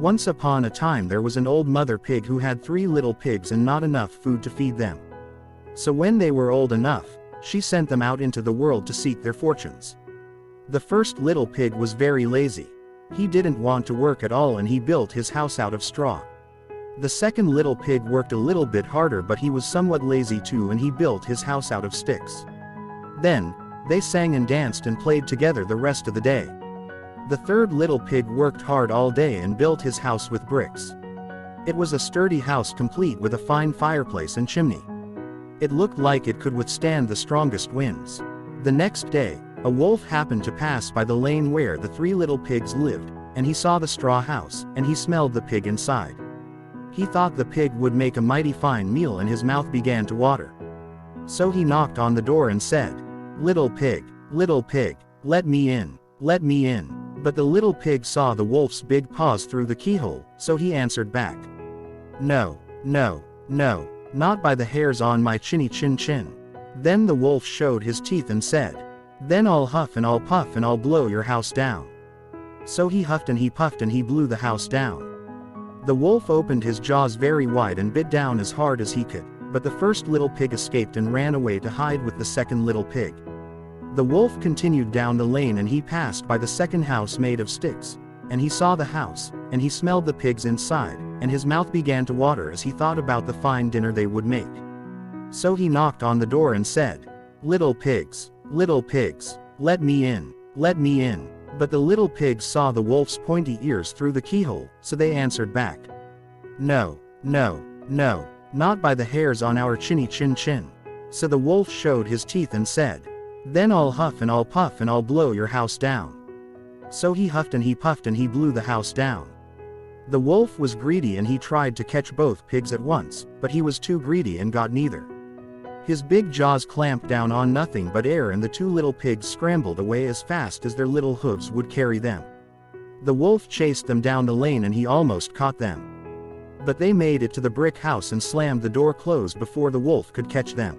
Once upon a time there was an old mother pig who had 3 little pigs and not enough food to feed them. So when they were old enough, she sent them out into the world to seek their fortunes. The first little pig was very lazy. He didn't want to work at all and he built his house out of straw. The second little pig worked a little bit harder but he was somewhat lazy too and he built his house out of sticks. Then, they sang and danced and played together the rest of the day. The third little pig worked hard all day and built his house with bricks. It was a sturdy house complete with a fine fireplace and chimney. It looked like it could withstand the strongest winds. The next day, a wolf happened to pass by the lane where the 3 little pigs lived, and he saw the straw house, and he smelled the pig inside. He thought the pig would make a mighty fine meal and his mouth began to water. So he knocked on the door and said, little pig, let me in, let me in." But the little pig saw the wolf's big paws through the keyhole, so he answered back, "No, no, no, not by the hairs on my chinny chin chin." Then the wolf showed his teeth and said, "Then I'll huff and I'll puff and I'll blow your house down." So he huffed and he puffed and he blew the house down. The wolf opened his jaws very wide and bit down as hard as he could, but the first little pig escaped and ran away to hide with the second little pig. The wolf continued down the lane and he passed by the second house made of sticks, and he saw the house, and he smelled the pigs inside, and his mouth began to water as he thought about the fine dinner they would make. So he knocked on the door and said, little pigs, let me in, let me in." But the little pigs saw the wolf's pointy ears through the keyhole, so they answered back, "No, no, no, not by the hairs on our chinny chin chin." So the wolf showed his teeth and said, "Then I'll huff and I'll puff and I'll blow your house down." So he huffed and he puffed and he blew the house down. The wolf was greedy and he tried to catch both pigs at once, but he was too greedy and got neither. His big jaws clamped down on nothing but air and the 2 little pigs scrambled away as fast as their little hooves would carry them. The wolf chased them down the lane and he almost caught them. But they made it to the brick house and slammed the door closed before the wolf could catch them.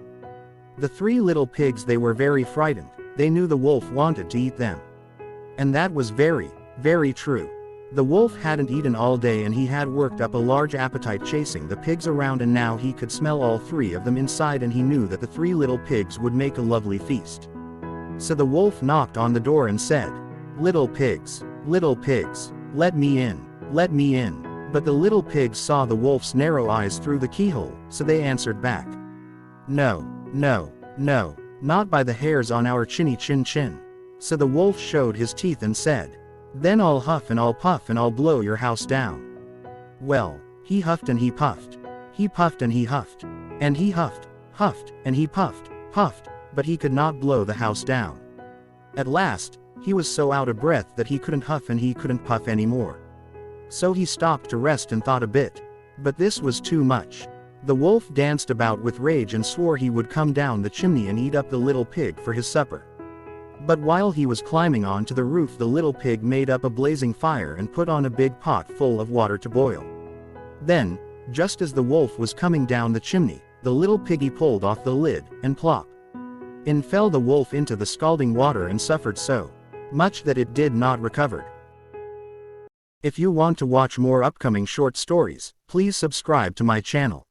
The 3 little pigs, they were very frightened. They knew the wolf wanted to eat them. And that was very, very true. The wolf hadn't eaten all day and he had worked up a large appetite chasing the pigs around, and now he could smell all 3 of them inside and he knew that the 3 little pigs would make a lovely feast. So the wolf knocked on the door and said, little pigs, let me in, let me in." But the little pigs saw the wolf's narrow eyes through the keyhole, so they answered back, "No, no, no, not by the hairs on our chinny chin chin." So the wolf showed his teeth and said, "Then I'll huff and I'll puff and I'll blow your house down." Well, he huffed and he puffed and he huffed, and he huffed and he puffed, but he could not blow the house down. At last, he was so out of breath that he couldn't huff and he couldn't puff anymore. So he stopped to rest and thought a bit. But this was too much. The wolf danced about with rage and swore he would come down the chimney and eat up the little pig for his supper. But while he was climbing onto the roof, the little pig made up a blazing fire and put on a big pot full of water to boil. Then, just as the wolf was coming down the chimney, the little piggy pulled off the lid, and plop! In fell the wolf into the scalding water and suffered so much that it did not recover. If you want to watch more upcoming short stories, please subscribe to my channel.